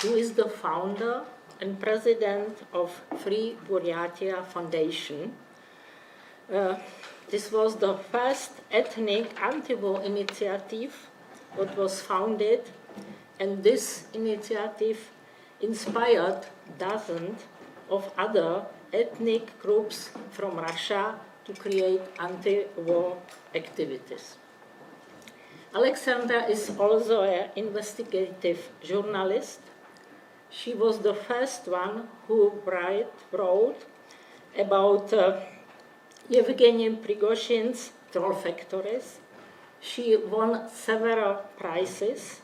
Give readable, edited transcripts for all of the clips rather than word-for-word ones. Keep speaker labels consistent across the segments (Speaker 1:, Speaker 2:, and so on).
Speaker 1: who is the founder and president of Free Buryatia Foundation. This was the first ethnic anti-war initiative that was founded, and this initiative inspired dozens of other ethnic groups from Russia to create anti-war activities. Alexandra is also an investigative journalist. She was the first one who wrote about Yevgeny Prigozhin's troll factories. She won several prizes,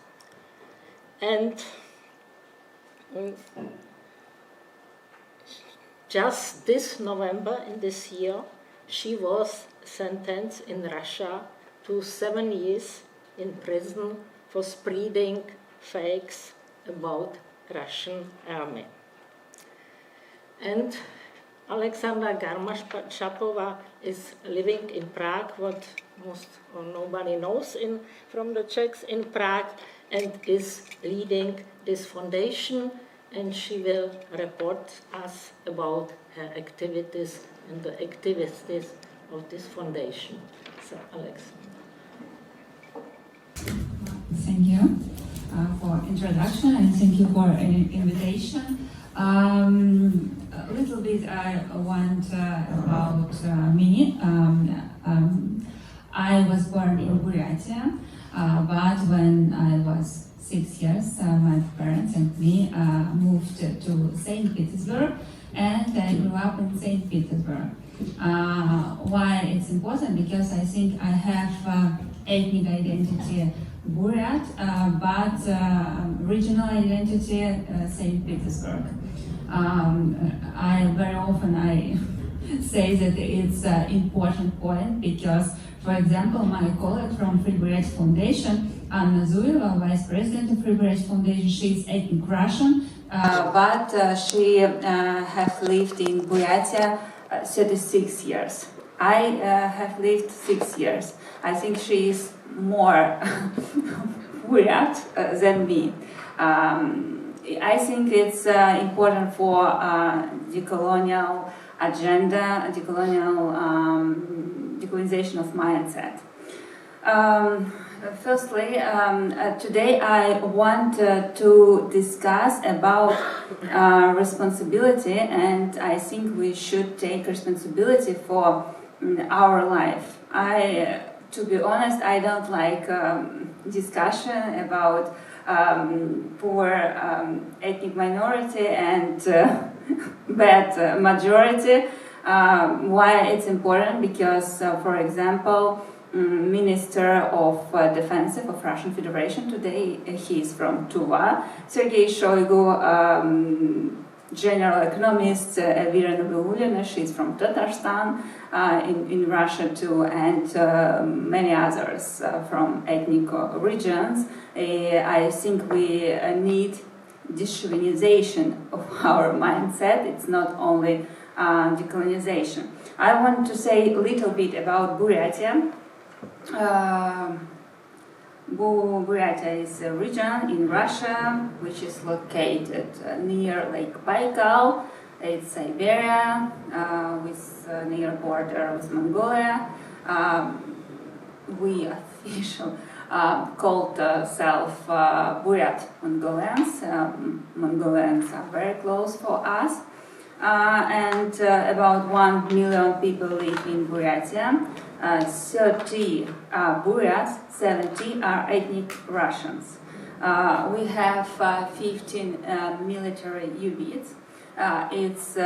Speaker 1: and just this November in this year, she was sentenced in Russia to 7 years in prison for spreading fakes about Russian army. And Alexandra Garmazhapova is living in Prague, what most or nobody knows from the Czechs in Prague, and is leading this foundation, and she will report us about her activities and the activities of this foundation. So, Alex.
Speaker 2: Thank you for introduction, and thank you for an invitation. A little bit I want about me. I was born in Buryatia, but when I was 6 years, my parents and me moved to St. Petersburg, and I grew up in St. Petersburg. Why it's important? Because I think I have ethnic identity Buryat, but regional identity St. Petersburg. Very often I say that it's an important point because, for example, my colleague from Free Buryat Foundation, Anna Zuyeva, Vice President of Free Buryat Foundation, she is ethnic Russian, but she has lived in Buryatia 36 years. I have lived 6 years. I think she is more Buryat than me. I think it's important for decolonial agenda, decolonization of mindset. Firstly, today I want to discuss about responsibility, and I think we should take responsibility for our life. To be honest, I don't like discussion about poor ethnic minority and bad majority. Why it's important? Because, for example, Minister of Defense of Russian Federation today, he is from Tuva, Sergei Shoigu, General Economist Elvira Nabiullina, she is from Tatarstan in Russia too, and many others from ethnic regions. I think we need Dechauvinization of our mindset. It's not only decolonization. I want to say a little bit about Buryatia. Buryatia is a region in Russia which is located near Lake Baikal. It's Siberia with near border with Mongolia. We officially called ourselves Buryat Mongolians. Mongolians are very close for us. And about 1 million people live in Buryatia. 30 are Buryats, 70 are ethnic Russians. We have 15 military units. It's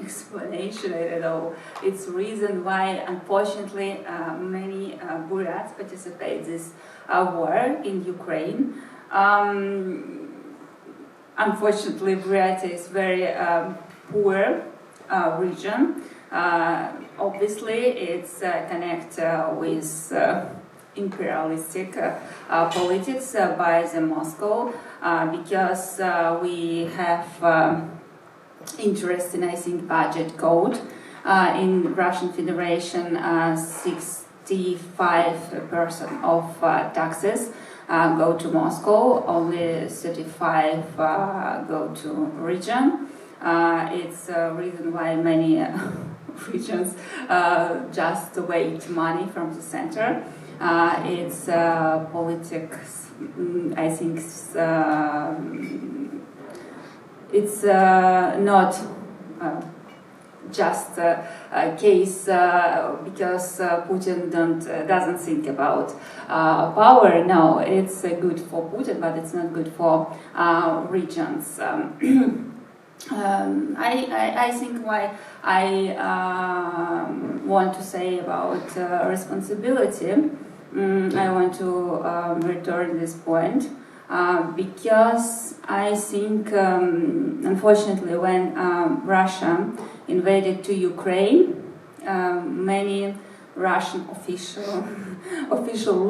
Speaker 2: explanation, I don't know, it's reason why, unfortunately, many Buryats participate in this war in Ukraine. Unfortunately, Buryatia is very poor region. Obviously, it's connected with imperialistic politics by the Moscow because we have interest in, I think, budget code in Russian Federation. 65% of taxes go to Moscow, only 35 go to region. It's a reason why many regions just wait money from the center. It's politics, I think it's not just a case because Putin doesn't think about power. No, it's good for Putin, but it's not good for regions. I think why I want to say about responsibility. I want to return this point because I think, unfortunately, when Russia invaded to Ukraine, many Russian official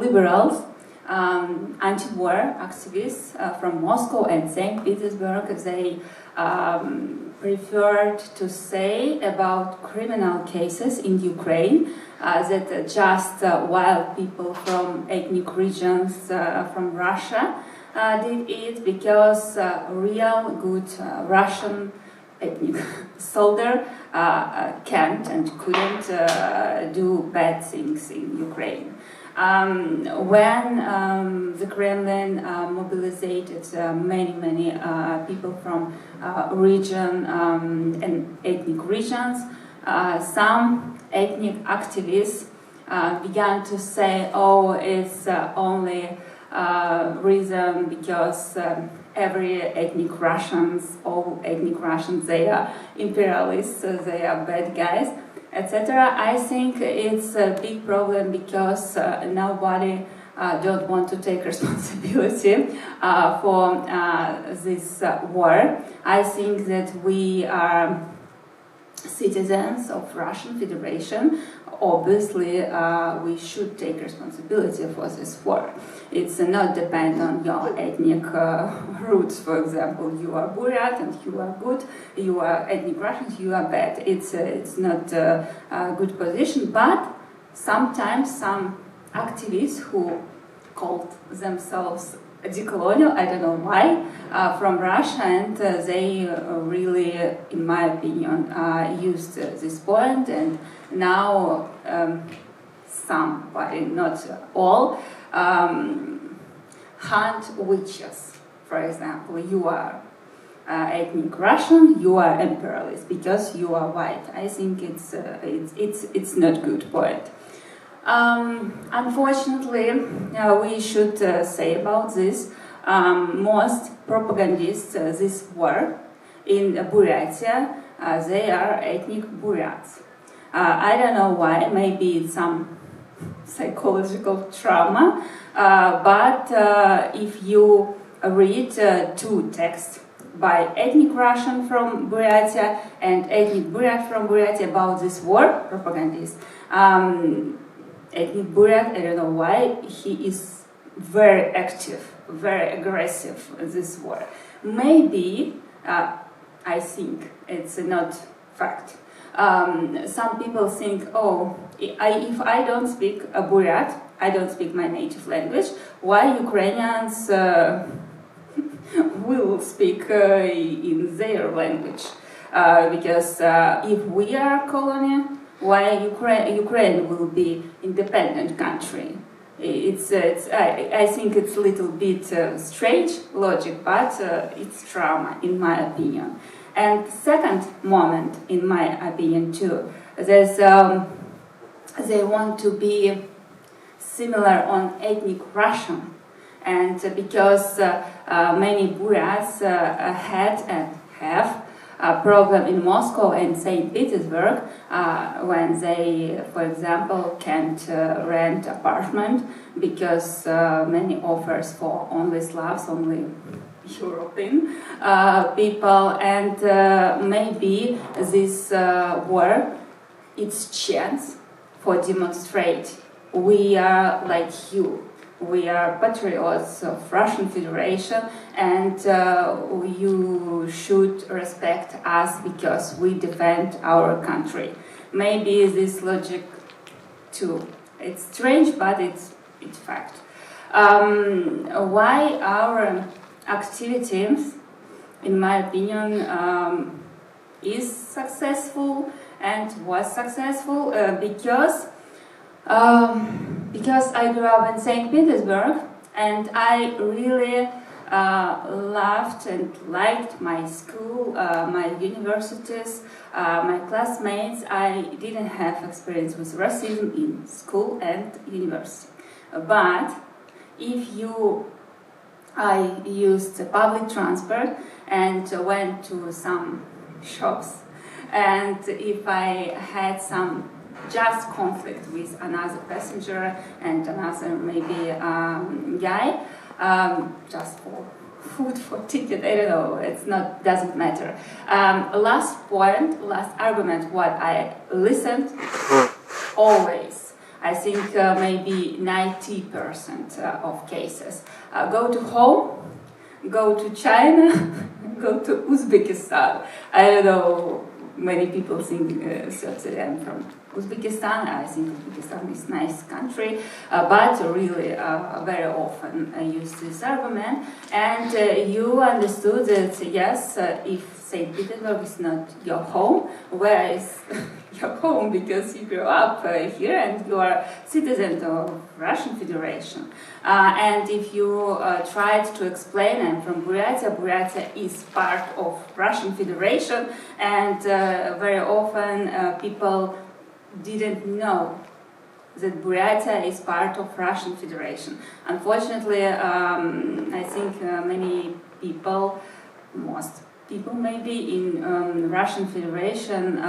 Speaker 2: liberals, anti-war activists from Moscow and St. Petersburg, they preferred to say about criminal cases in Ukraine that just while people from ethnic regions from Russia did it, because real good Russian ethnic soldier can't and couldn't do bad things in Ukraine. When the Kremlin mobilized many people from region and ethnic regions, some ethnic activists began to say, oh, it's only reason because every ethnic Russians, all ethnic Russians, they are imperialists, they are bad guys, etc. I think it's a big problem because nobody don't want to take responsibility for this war. I think that we are citizens of Russian Federation. Obviously, we should take responsibility for this war. It's not depend on your ethnic roots. For example, you are Buryat and you are good. You are ethnic Russians, you are bad. It's not a good position. But sometimes some activists who called themselves decolonial, I don't know why, from Russia, and they really, in my opinion, used this point, and now somebody, not all, hunt witches. For example, you are ethnic Russian, you are imperialist because you are white. I think it's not good point. Unfortunately, we should say about this. Most propagandists this war in Buryatia, they are ethnic Buryats. I don't know why, maybe it's some psychological trauma, but if you read two texts by ethnic Russian from Buryatia and ethnic Buryat from Buryatia about this war, propagandists, ethnic Buryat, I don't know why, he is very active, very aggressive in this war. Maybe, I think, it's not fact. Some people think, oh, if I don't speak a Buryat, I don't speak my native language, why Ukrainians will speak in their language? Because if we are a colony, why Ukraine will be independent country? I think it's a little bit strange logic, but it's trauma, in my opinion. And second moment, in my opinion too, there's they want to be similar on ethnic Russian, and because many Buryats had and have a problem in Moscow and St. Petersburg when they, for example, can't rent apartment because many offers for only Slavs, only European people, and maybe this war, it's chance for demonstrate we are like you. We are patriots of Russian Federation, and you should respect us because we defend our country. Maybe this logic too. It's strange, but it's fact. Why our activities, in my opinion, is successful and was successful because I grew up in St. Petersburg, and I really loved and liked my school, my universities, my classmates. I didn't have experience with racism in school and university. But I used public transport and went to some shops, and if I had some just conflict with another passenger and another maybe guy, just for food, for ticket, I don't know, doesn't matter. Last argument, what I listened always, I think maybe 90% of cases, go to home, go to China, go to Uzbekistan. I don't know, many people think that I'm from Uzbekistan. I think Uzbekistan is a nice country, but really very often I use this argument. And you understood that, yes, if St. Petersburg is not your home, where is your home? Because you grew up here and you are citizen of Russian Federation. And if you tried to explain, I'm from Buryatia, Buryatia is part of Russian Federation, and very often people didn't know that Buryatia is part of Russian Federation. Unfortunately, I think many people, most people maybe in Russian Federation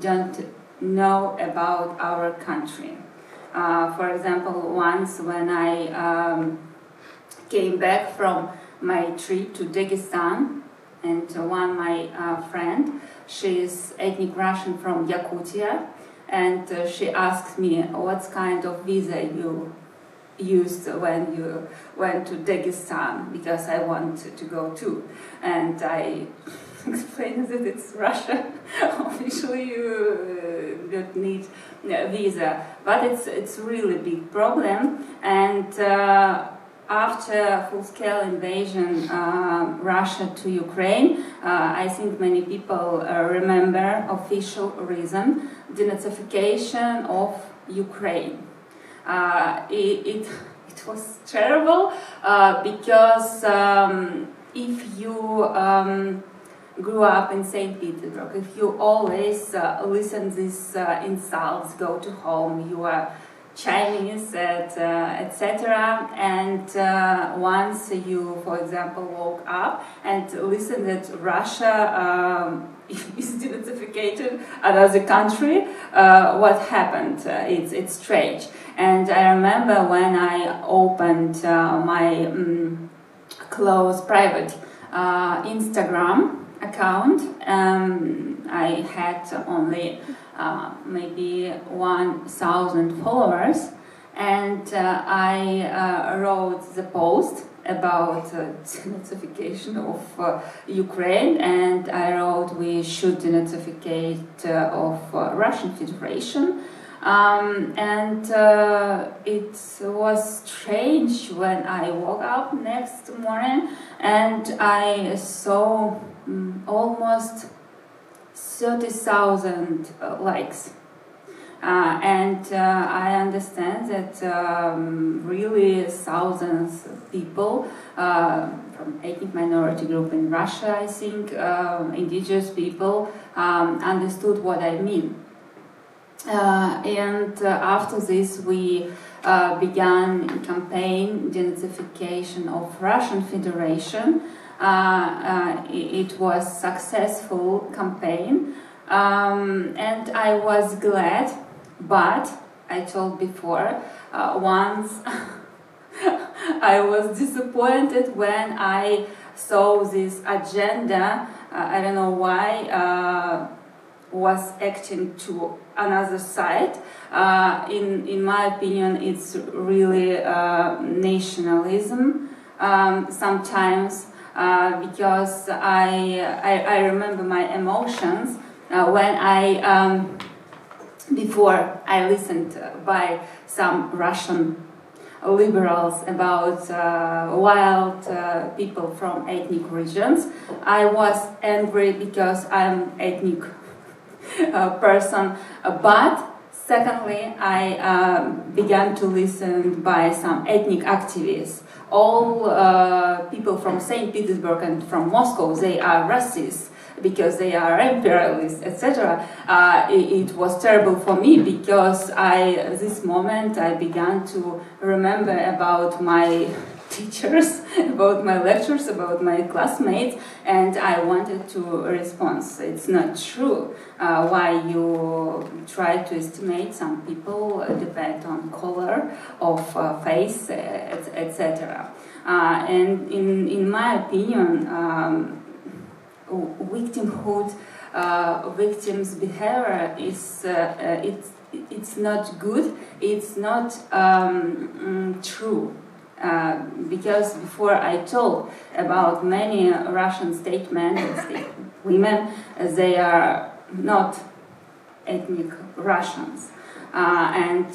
Speaker 2: don't know about our country. For example, once when I came back from my trip to Dagestan, and my friend, she is ethnic Russian from Yakutia, and she asked me what kind of visa you used when you went to Dagestan, because I wanted to go too. And I explained that it's Russia. Officially you don't need a visa, but it's really a big problem. And after full-scale invasion Russia to Ukraine, I think many people remember official reason, denazification of Ukraine. It was terrible because if you grew up in St. Petersburg, if you always listen these insults, go to home, you are Chinese, etc. And once you, for example, woke up and listen that Russia is denazified another country, what happened? It's strange. And I remember when I opened my close private Instagram account, I had only maybe 1,000 followers, and I wrote the post about denazification of Ukraine, and I wrote we should denazify of Russian Federation. And it was strange when I woke up next morning and I saw almost 30,000 likes. And I understand that really thousands of people from ethnic minority group in Russia, I think, indigenous people, understood what I mean. And after this we began campaign denazification of Russian Federation. It was successful campaign, and I was glad, but I told before, once I was disappointed when I saw this agenda, I don't know why, was acting to another side. In my opinion, it's really nationalism sometimes, because I remember my emotions when I before I listened by some Russian liberals, about wild people from ethnic regions. I was angry because I'm ethnic person, but secondly, I began to listen by some ethnic activists. All people from St. Petersburg and from Moscow, they are racists because they are imperialists, etc. It was terrible for me because this moment I began to remember about my teachers, about my lectures, about my classmates, and I wanted to respond. It's not true. Why you try to estimate some people depend on color of face, etc. And in my opinion, victimhood, victims' behavior is it's not good. It's not true. Because before I told about many Russian statesmen and state women, they are not ethnic Russians. And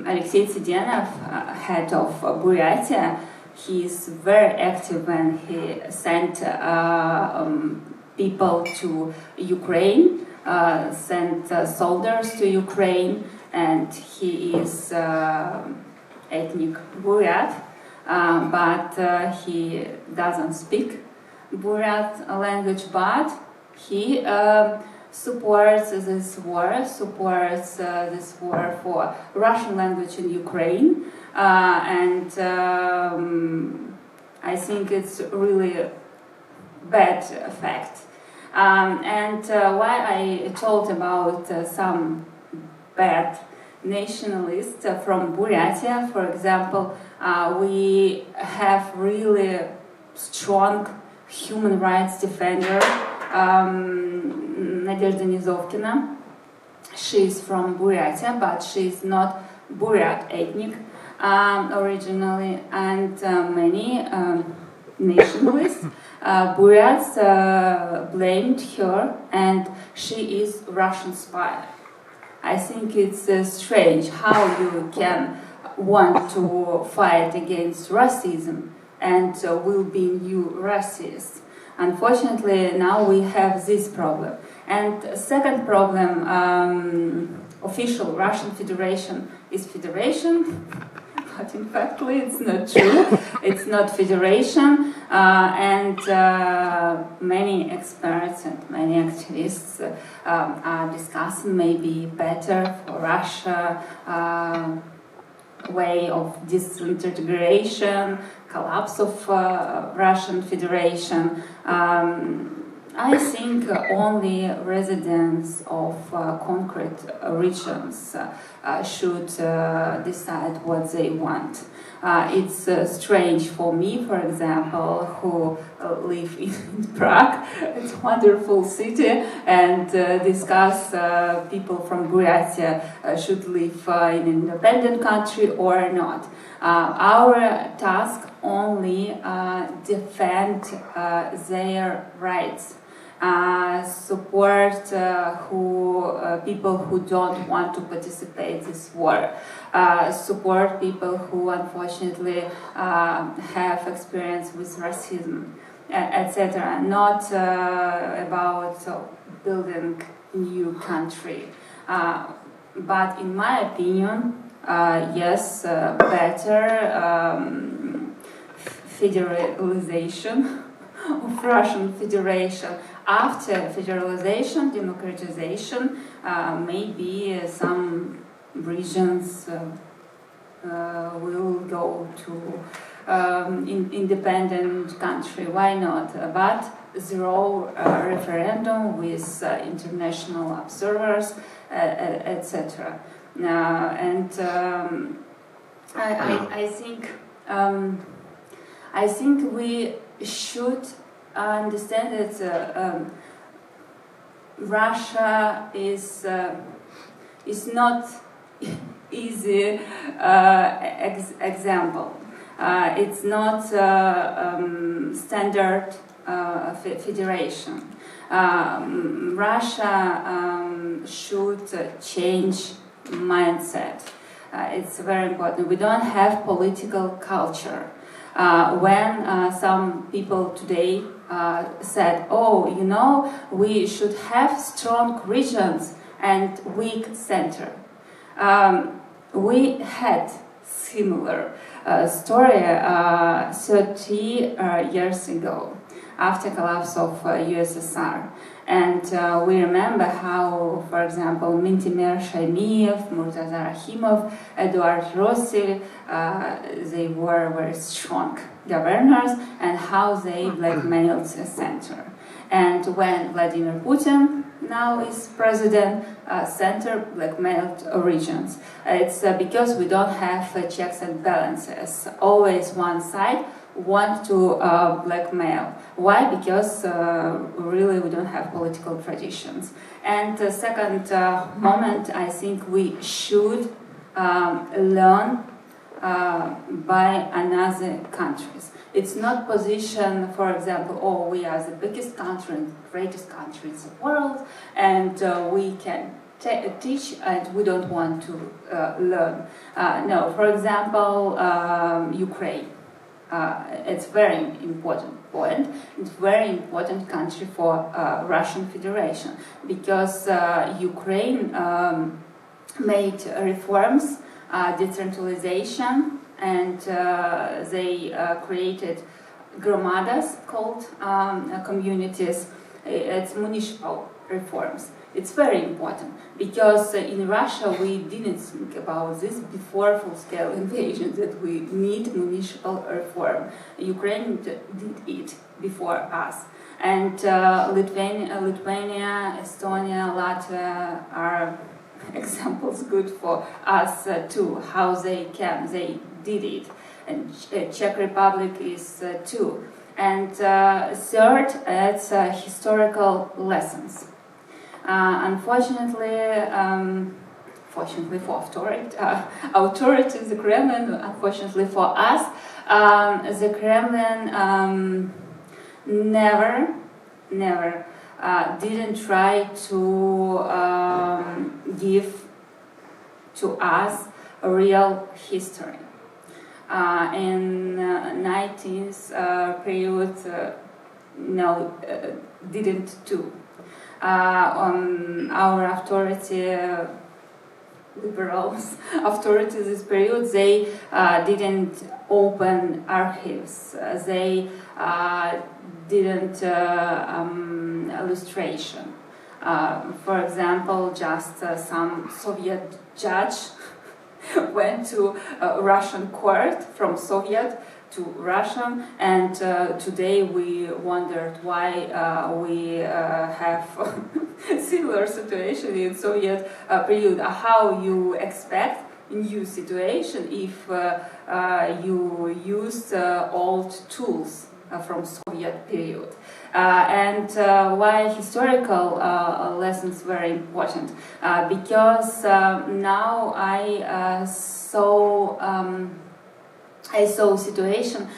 Speaker 2: Alexei Tsidenov, head of Buryatia, he is very active when he sent people to Ukraine, sent soldiers to Ukraine, and he is ethnic Buryat, but he doesn't speak Buryat language, but he supports this war for Russian language in Ukraine, and I think it's really bad fact. And why I told about some bad nationalists from Buryatia, for example, we have really strong human rights defender, Nadezhda Nizovkina. She is from Buryatia, but she is not Buryat ethnic originally, and many nationalists, Buryats, blamed her, and she is Russian spy. I think it's strange how you can want to fight against racism and will be new racist. Unfortunately, now we have this problem. And second problem, official Russian Federation is federation, but in fact it's not true. It's not federation, and many experts and many activists are discussing maybe better for Russia way of disintegration, collapse of Russian Federation. I think only residents of concrete regions should decide what they want. It's strange for me, for example, who live in Prague. It's a wonderful city, and discuss people from Buryatia should live in an independent country or not. Our task only defend their rights. Support people who don't want to participate in this war. Support people who unfortunately have experience with racism, etc. Not about building a new country. But in my opinion, yes, better federalization of Russian Federation. After federalization, democratization, maybe some regions will go to independent country. Why not? But zero referendum with international observers, etc. And I think we should understand that Russia is not easy example. It's not standard federation. Russia should change mindset. It's very important. We don't have political culture. When some people today said, oh, you know, we should have strong regions and weak center. We had similar story 30 years ago after collapse of USSR. And we remember how, for example, Mintimer Shaimiev, Murtaza Rahimov, Eduard Rossi, they were very strong governors, and how they blackmailed the center. And when Vladimir Putin now is president, center blackmailed regions. It's because we don't have checks and balances. Always one side want to blackmail. Why? Because really we don't have political traditions. And the second moment, I think we should learn by another countries. It's not position, for example, oh, we are the biggest country and greatest country in the world, and we can teach and we don't want to learn. No, for example, Ukraine. It's very important point. It's very important country for Russian Federation because Ukraine made reforms, decentralization, and they created gromadas called communities. It's municipal reforms. It's very important because in Russia we didn't think about this before full-scale invasion, that we need municipal reform. Ukraine did it before us. And Lithuania, Estonia, Latvia are examples good for us too, how they did it. And Czech Republic is too. And third, it's historical lessons. Unfortunately, fortunately for authorities, the Kremlin, unfortunately for us, the Kremlin never didn't try to give to us a real history. In 19th period, no, didn't do. Our authority, liberals, authorities this period, they didn't open archives. They didn't illustration. For example, just some Soviet judge went to a Russian court from Soviet to Russian, and today we wondered why we have similar situation in Soviet period. How you expect new situation if you used old tools from Soviet period? And why historical lessons very important? Because now I saw situation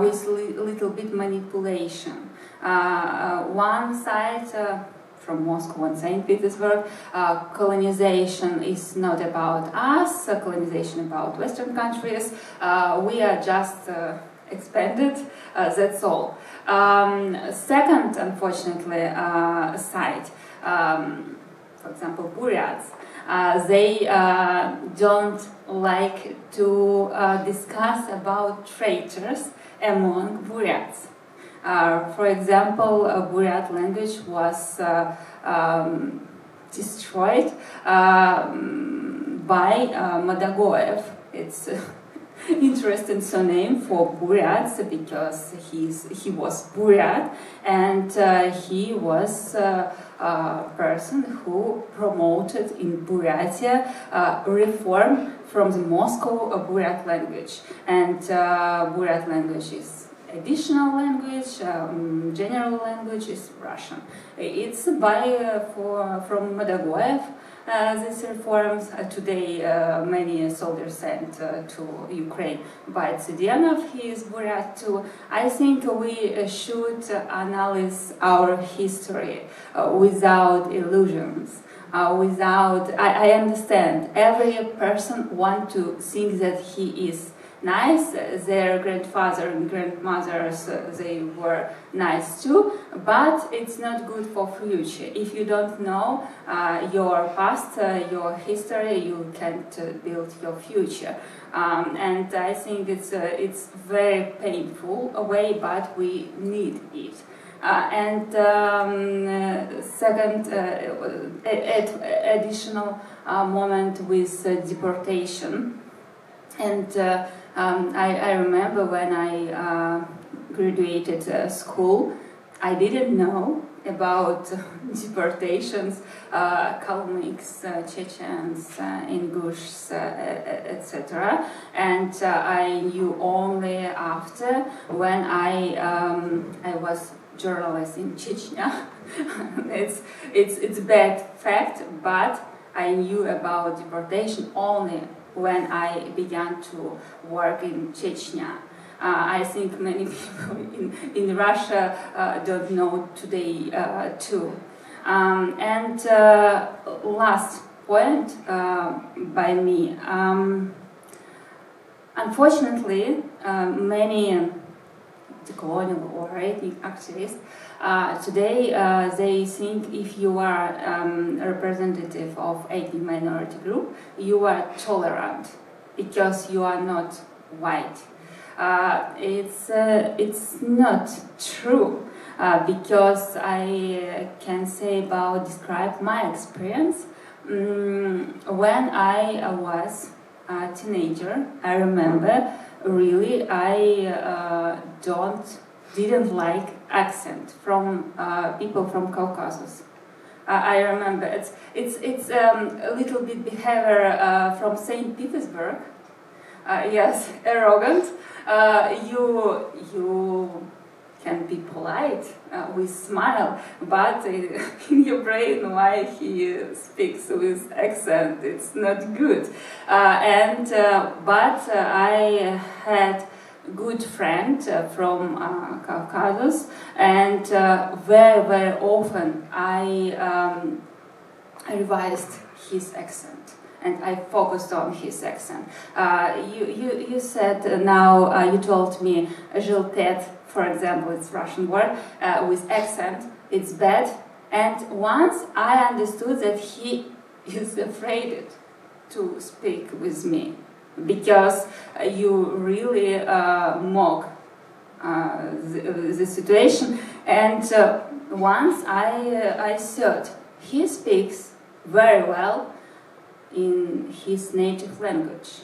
Speaker 2: with little bit manipulation. One side from Moscow and St. Petersburg, colonization is not about us, colonization about Western countries. We are just expanded, that's all. Second, unfortunately, side, for example, Buryats, they don't like to discuss about traitors among Buryats. For example, Buryat language was destroyed by Madagoev. It's interesting surname for Buryats because he was Buryat, and he was a person who promoted in Buryatia reform from the Moscow Buryat language. And Buryat language is additional language, general language is Russian. It's from Madagoev. These reforms today many soldiers sent to Ukraine, but Zdenov, he is Buryat too. I think we should analyze our history without illusions. without. I understand every person wants to think that he is nice. Their grandfather and grandmothers, they were nice too, but it's not good for future. If you don't know your past, your history, you can't build your future. And I think it's very painful way, but we need it. Second, additional moment with deportation. And I remember when I graduated school, I didn't know about deportations, Kalmyks, Chechens, Ingushs, etc. And I knew only after when I was journalist in Chechnya. it's bad fact, but I knew about deportation only when I began to work in Chechnya. I think many people in Russia don't know today too. Last point by me. Unfortunately, many decolonial or ethnic activists today they think if you are a representative of ethnic minority group, you are tolerant because you are not white. It's not true because I can say describe my experience. When I was a teenager, I remember really I didn't like accent from people from Caucasus. I remember it's a little bit behavior from St. Petersburg. Yes, arrogant. You can be polite with smile, but in your brain, why he speaks with accent? It's not good. But I had good friend from Caucasus, and very often I revised his accent. And I focused on his accent. You said now, you told me, Zhiltet, for example, it's Russian word, with accent, it's bad. And once I understood that he is afraid to speak with me, because you really mock the situation. And once I thought, he speaks very well in his native language.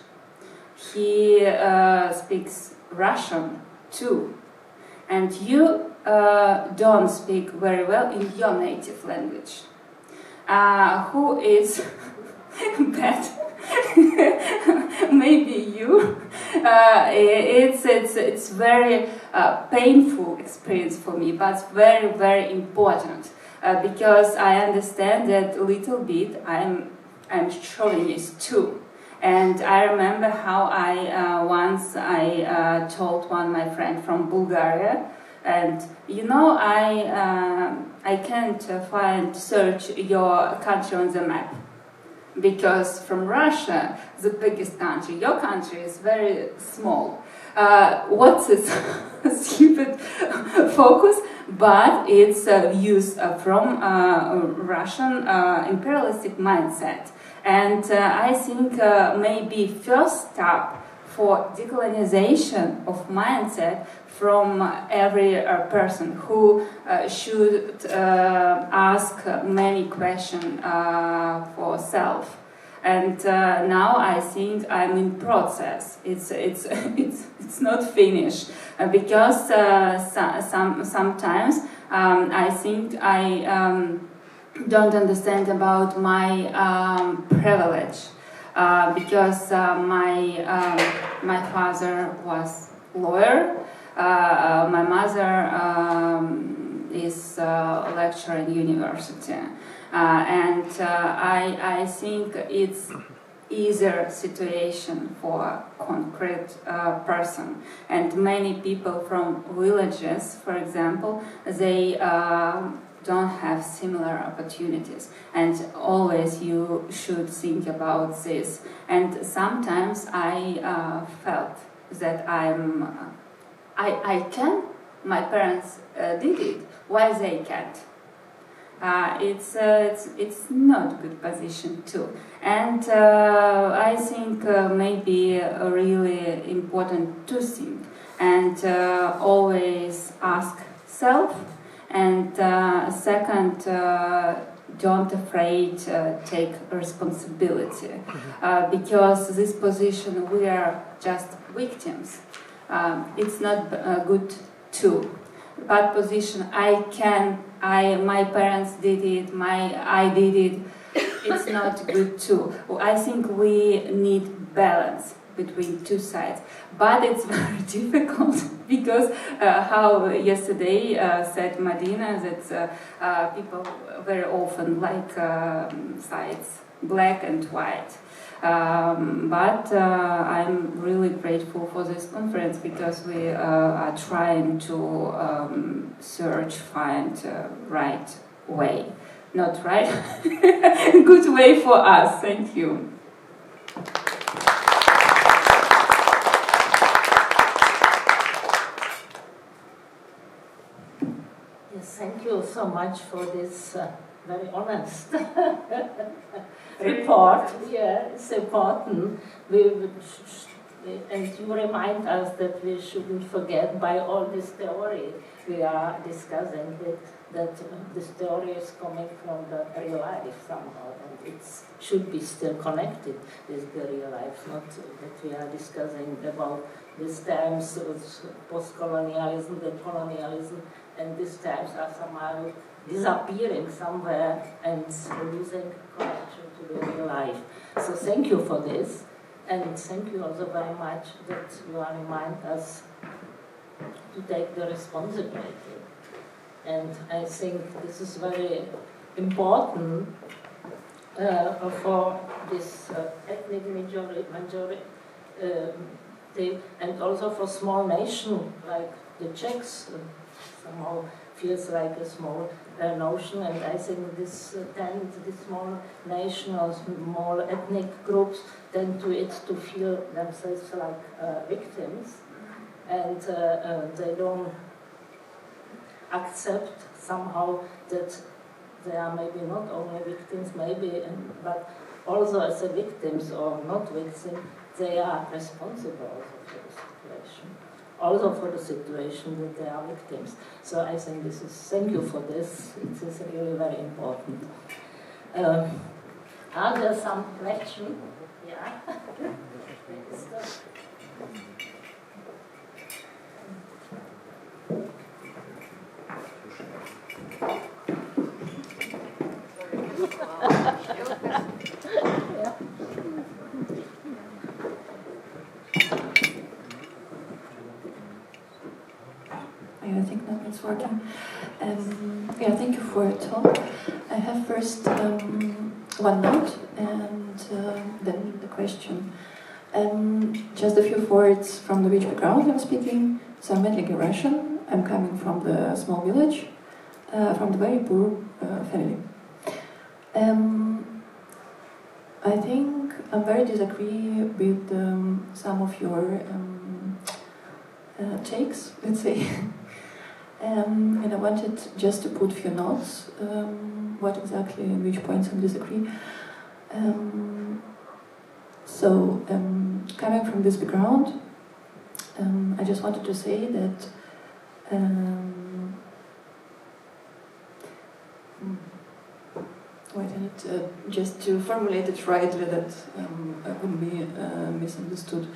Speaker 2: He speaks Russian too. And you don't speak very well in your native language. Who is bad? Maybe you. It's very painful experience for me, but very important because I understand that a little bit I'm chauvinist too. And I remember how once I told my friend from Bulgaria, and I can't search your country on the map, because from Russia, the biggest country, your country is very small. What's this stupid focus? But it's used from Russian imperialistic mindset. And I think maybe first step for decolonization of mindset from every person who should ask many questions for self. And now I think I'm in process. It's not finished because sometimes I think I don't understand about my privilege because my father was lawyer, my mother is a lecturer in university, and I think it's easier situation for a concrete person. And many people from villages, for example, they don't have similar opportunities, and always you should think about this. And sometimes I felt that I can, my parents did it, why they can't? It's not a good position too, and I think maybe really important to think and always ask self, and second, don't afraid take responsibility, because this position we are just victims. It's not good too. Bad position. My parents did it. I did it. It's not good too. I think we need balance between two sides, but it's very difficult because how yesterday said Madina that people very often like sides black and white. But I'm really grateful for this conference because we are trying to find right way. Not right, good way for us. Thank you.
Speaker 1: Yes, thank you so much for this very honest report. Yeah, it's important. And you remind us that we shouldn't forget by all this theory we are discussing that this theory is coming from the real life somehow, and it should be still connected with the real life, not that we are discussing about these terms of post-colonialism, decolonialism, and these terms are somehow disappearing somewhere and losing connection to the real life. So thank you for this, and thank you also very much that you are remind us to take the responsibility. And I think this is very important for this ethnic majority, and also for small nation like the Czechs. Somehow feels like a small notion, and I think this small nation or small ethnic groups tend to feel themselves like victims, and they don't accept somehow that they are maybe not only victims, but also as a victims or not victims, they are responsible for the situation. Also for the situation that they are victims. So I think thank you for this. It is really very important. Are there some questions? Yeah.
Speaker 3: I think now it's working. Yeah, thank you for your talk. I have first one note and then the question. Just a few words from the which background I'm speaking. So I'm mainly Russian. I'm coming from the small village, from the very poor family. I think I very disagree with some of your takes, let's say. And I wanted just to put a few notes, what exactly, in which points I disagree. So, coming from this background, I just wanted to say that wait a minute, just to formulate it rightly that I wouldn't be misunderstood.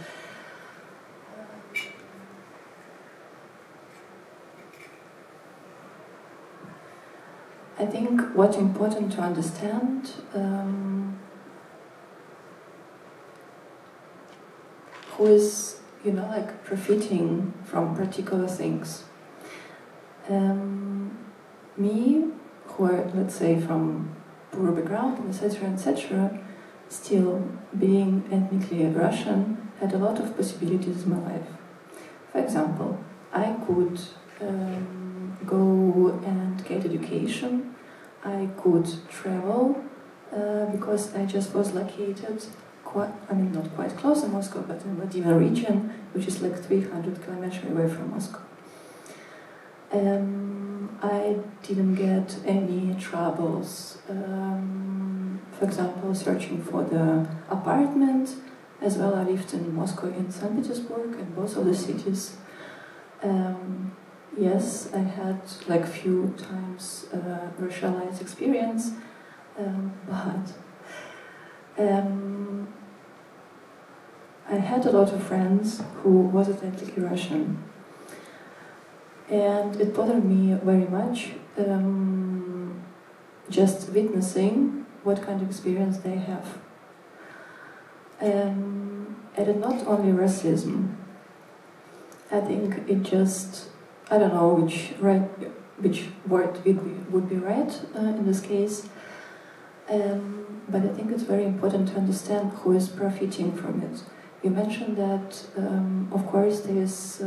Speaker 3: I think what's important to understand who is, like profiting from particular things. Me, who are, let's say, from poor background, etc., still being ethnically Russian, had a lot of possibilities in my life. For example, I could go and get education. I could travel because I just was located not quite close to Moscow, but in Vladimir region, which is like 300 kilometers away from Moscow. I didn't get any troubles, for example, searching for the apartment. As well, I lived in Moscow and St. Petersburg, in both of the cities. Yes, I had like few times racialized experience, but I had a lot of friends who was ethnically Russian, and it bothered me very much just witnessing what kind of experience they have. And it's not only racism. I think it just, I don't know which word would be right in this case, but I think it's very important to understand who is profiting from it. You mentioned that, of course, there is,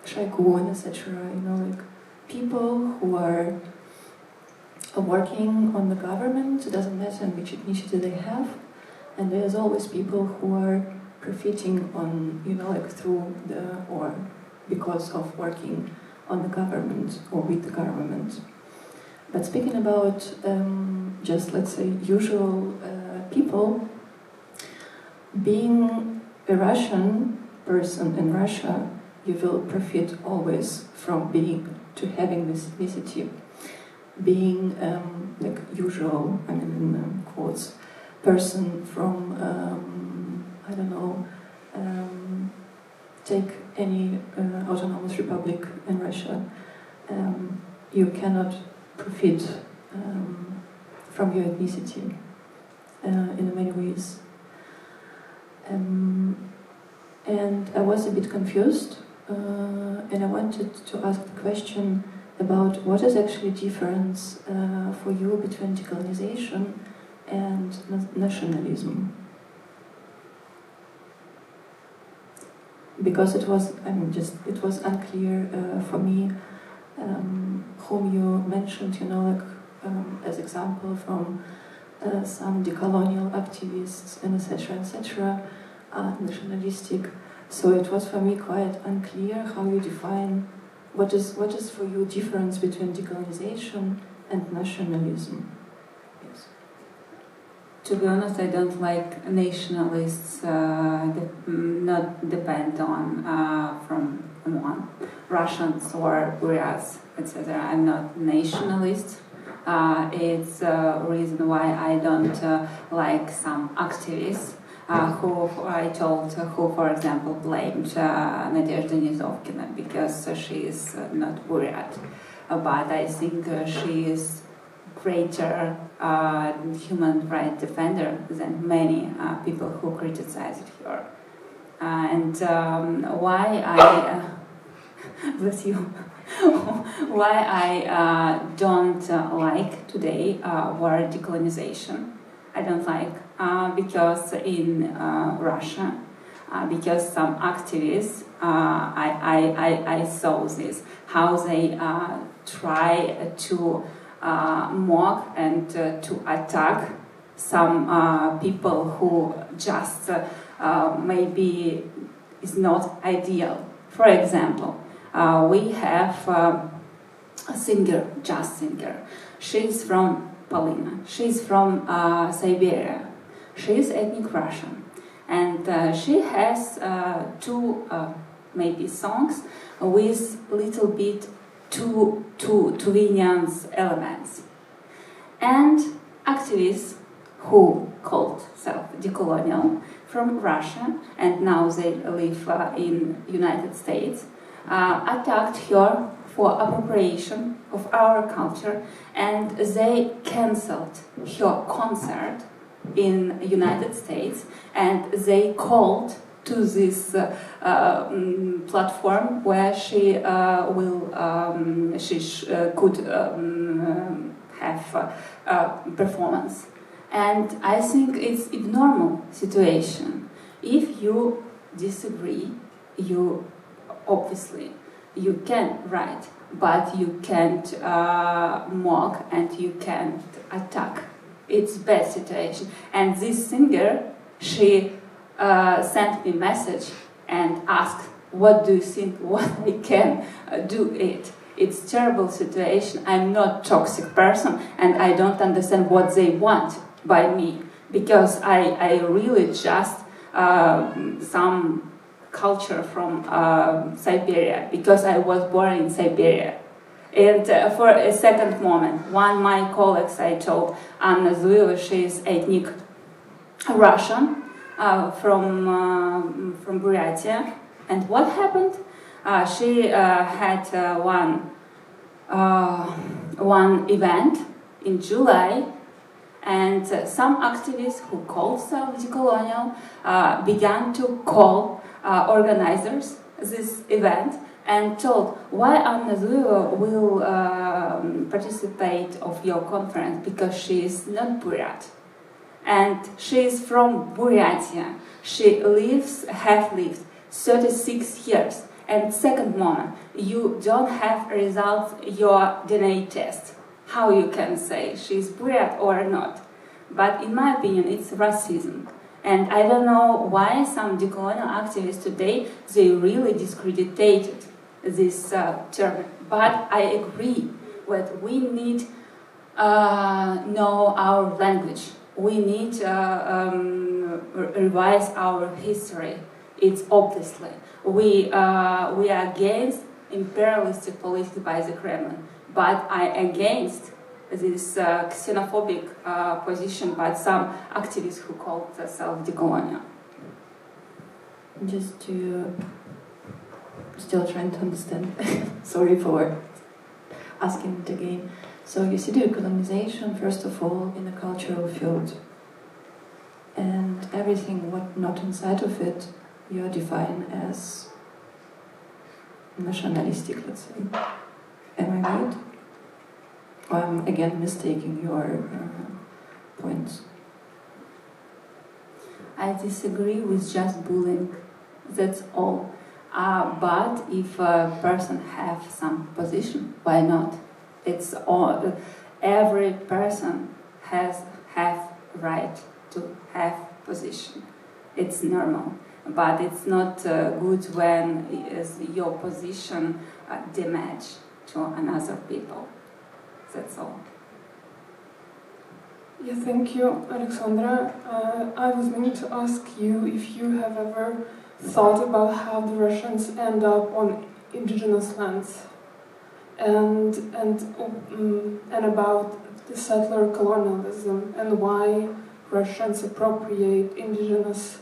Speaker 3: Shaigun, etc. Like people who are working on the government. It doesn't matter which ethnicity they have, and there's always people who are profiting on, through or because of working on the government or with the government. But speaking about just, let's say, usual people, being a Russian person in Russia, you will profit always from having this ethnicity. Being like usual, in quotes, person from, take any autonomous republic in Russia, you cannot profit from your ethnicity in many ways. And I was a bit confused, and I wanted to ask the question about what is actually difference for you between decolonization and nationalism. Because it was, it was unclear for me whom you mentioned, as example from some decolonial activists and etc., nationalistic. So it was for me quite unclear how you define what is for you difference between decolonization and nationalism. Yes.
Speaker 2: To be honest, I don't like nationalists. Not depend on from one Russians or Buryats, etc. I'm not nationalist. It's a reason why I don't like some activists who for example, blamed Nadezhda Nizovkina because she is not Buryat. But I think she is greater human rights defender than many people who criticized her. And why I bless you. Why I don't like today word decolonization. I don't like because in Russia, because some activists, I saw this, how they try to mock and to attack some people who just maybe is not ideal. For example, we have a singer, jazz singer. She's from Polina. She's from Siberia. She's ethnic Russian, and she has two maybe songs with little bit two Chauvinian elements. And activists who called self decolonial from Russia and now they live in United States attacked her for appropriation of our culture, and they cancelled her concert in United States, and they called to this platform where she could have performance. And I think it's a normal situation. If you disagree, you obviously, you can write, but you can't mock and you can't attack. It's bad situation. And this singer, she sent me message and asked, what do you think, what I can do it? It's terrible situation. I'm not toxic person and I don't understand what they want by me, because I really just some culture from Siberia, because I was born in Siberia. And for a second moment, one of my colleagues I told, Anna Zuyeva, she is ethnic Russian from Buryatia. And what happened? She had one event in July, and some activists who called themselves decolonial began to call organizers this event and told, why Anna Zuyeva will participate of your conference, because she is not Buryat. And she is from Buryatia. She have lived 36 years. And second moment, you don't have results your DNA test. How you can say she's Buryat or not? But in my opinion, it's racism. And I don't know why some decolonial activists today, they really discredited this term. But I agree that we need know our language. We need revise our history. It's obviously we are against imperialistic politics by the Kremlin, but I against this xenophobic position by some activists who call themselves decolonial.
Speaker 3: Just to still trying to understand. Sorry for asking it again. So you see the decolonization, first of all, in the cultural field, and everything what not inside of it, you define as nationalistic, let's say. Am I right? Or I'm again mistaking your points?
Speaker 2: I disagree with just bullying. That's all. But if a person have some position, why not? It's all. Every person have right to have position. It's normal, but it's not good when your position damage to another people. That's all.
Speaker 4: Yeah, thank you, Alexandra. I was going to ask you if you have ever thought about how the Russians end up on indigenous lands, and about the settler colonialism, and why Russians appropriate indigenous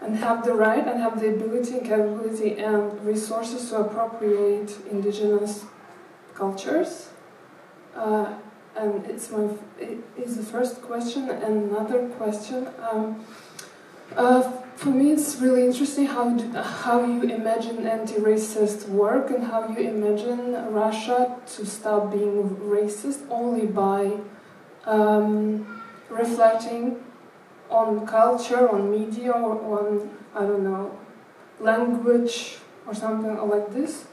Speaker 4: and have the right and have the ability and capability and resources to appropriate indigenous cultures. And it is the first question. And another question, for me it's really interesting how you imagine anti-racist work and how you imagine Russia to stop being racist only by reflecting on culture, on media, or on, I don't know, language or something like this,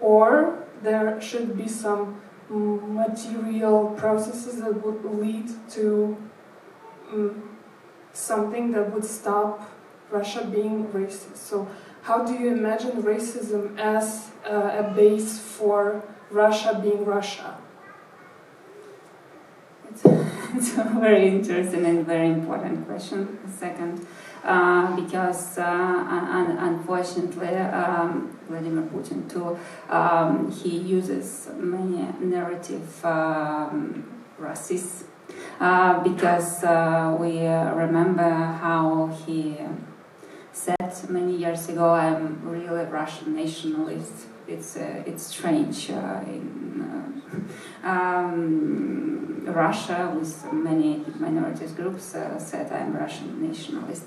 Speaker 4: or there should be some material processes that would lead to something that would stop Russia being racist. So how do you imagine racism as a base for Russia being Russia?
Speaker 2: It's a very interesting and very important question, second, because unfortunately Vladimir Putin too, he uses many narrative racists, because we remember how he said many years ago, I'm really Russian nationalist. It's strange in Russia with many minorities groups said I'm Russian nationalist.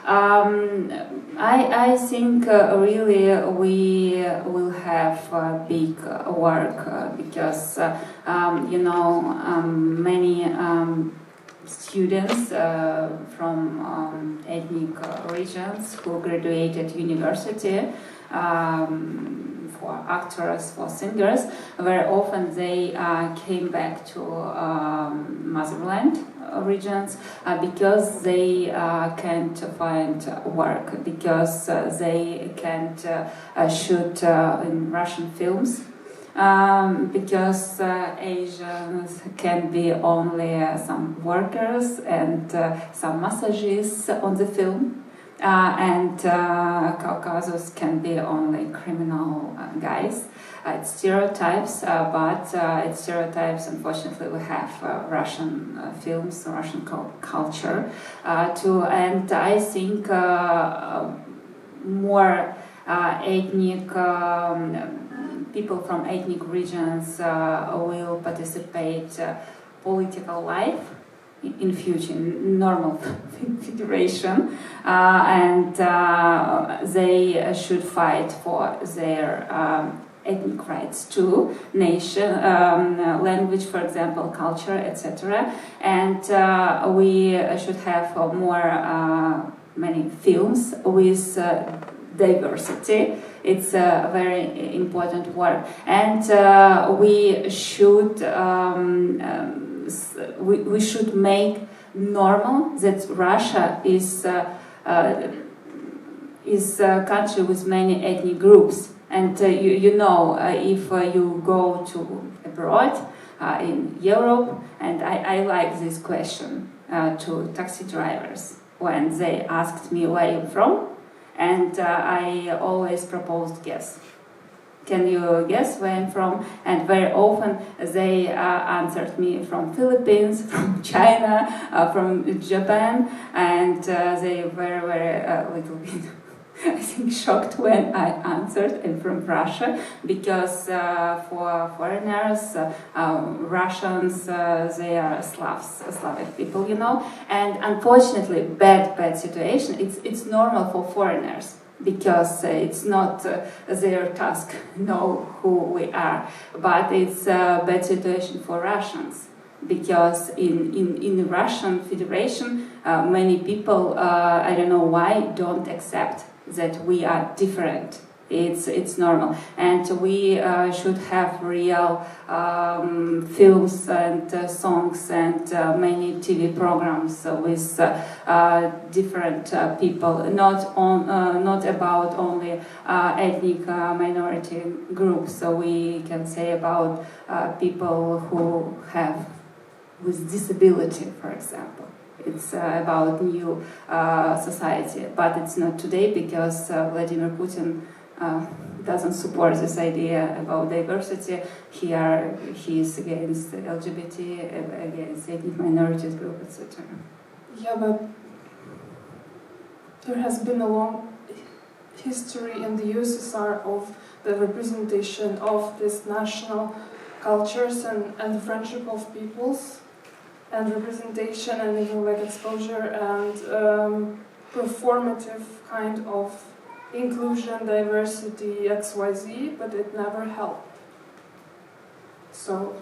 Speaker 2: I think really we will have big work because many students from ethnic regions who graduated university for actors, for singers. Very often they came back to motherland regions because they can't find work, because they can't shoot in Russian films, because Asians can be only some workers and some massagists on the film. And Caucasus can be only criminal guys. It's stereotypes, but it's stereotypes. Unfortunately, we have Russian films, Russian culture too, and I think more ethnic people from ethnic regions will participate political life in future, in normal federation, and they should fight for their ethnic rights too, nation, language, for example, culture, etc. And we should have more many films with diversity. It's a very important word, and we should. We should make normal that Russia is a country with many ethnic groups. And you know, if you go to abroad in Europe, and I like this question to taxi drivers when they asked me where I'm from, and I always proposed guess. Can you guess where I'm from? And very often they answered me from Philippines, from China, from Japan, and they were very little bit, I think, shocked when I answered I'm from Russia, because for foreigners, Russians, they are Slavic people, you know. And unfortunately, bad situation. It's normal for foreigners, because it's not their task to know who we are, but it's a bad situation for Russians, because in Russian Federation many people, I don't know why, don't accept that we are different. It's normal, and we should have real films and songs and many TV programs with different people, not about only ethnic minority groups. So we can say about people who have with disability, for example. It's about new society, but it's not today, because Vladimir Putin doesn't support this idea about diversity. Here he is against LGBT, against ethnic minorities group, etc.
Speaker 4: Yeah, but there has been a long history in the USSR of the representation of these national cultures and the friendship of peoples, and representation and even like exposure and performative kind of inclusion, diversity, XYZ, but it never helped. So,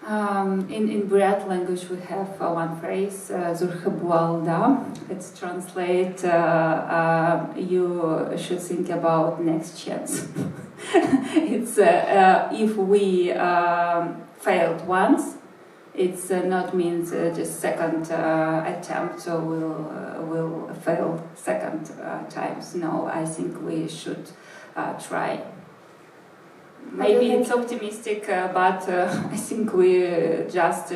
Speaker 2: in Buryat language we have one phrase, "Zurkhabualda." It's translate, you should think about next chance. It's if we failed once, it's not means just second attempt, so we'll fail second times. No, I think we should try. Maybe it's optimistic, but I think we just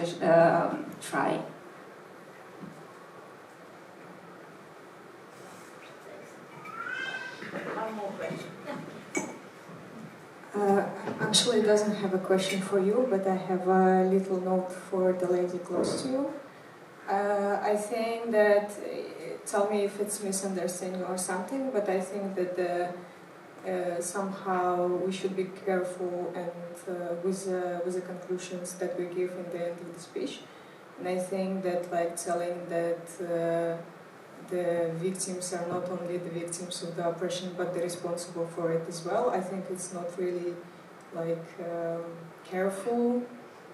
Speaker 2: try.
Speaker 1: One more question.
Speaker 5: Actually, it doesn't have a question for you, but I have a little note for the lady close to you. I think that, tell me if it's misunderstanding or something, but I think that somehow we should be careful and with the conclusions that we give in the end of the speech. And I think that, like, telling that the victims are not only the victims of the oppression but they're responsible for it as well, I think it's not really like careful,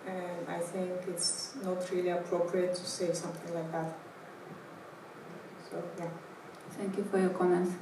Speaker 5: and I think it's not really appropriate to say something like that. So yeah.
Speaker 2: Thank you for your comments.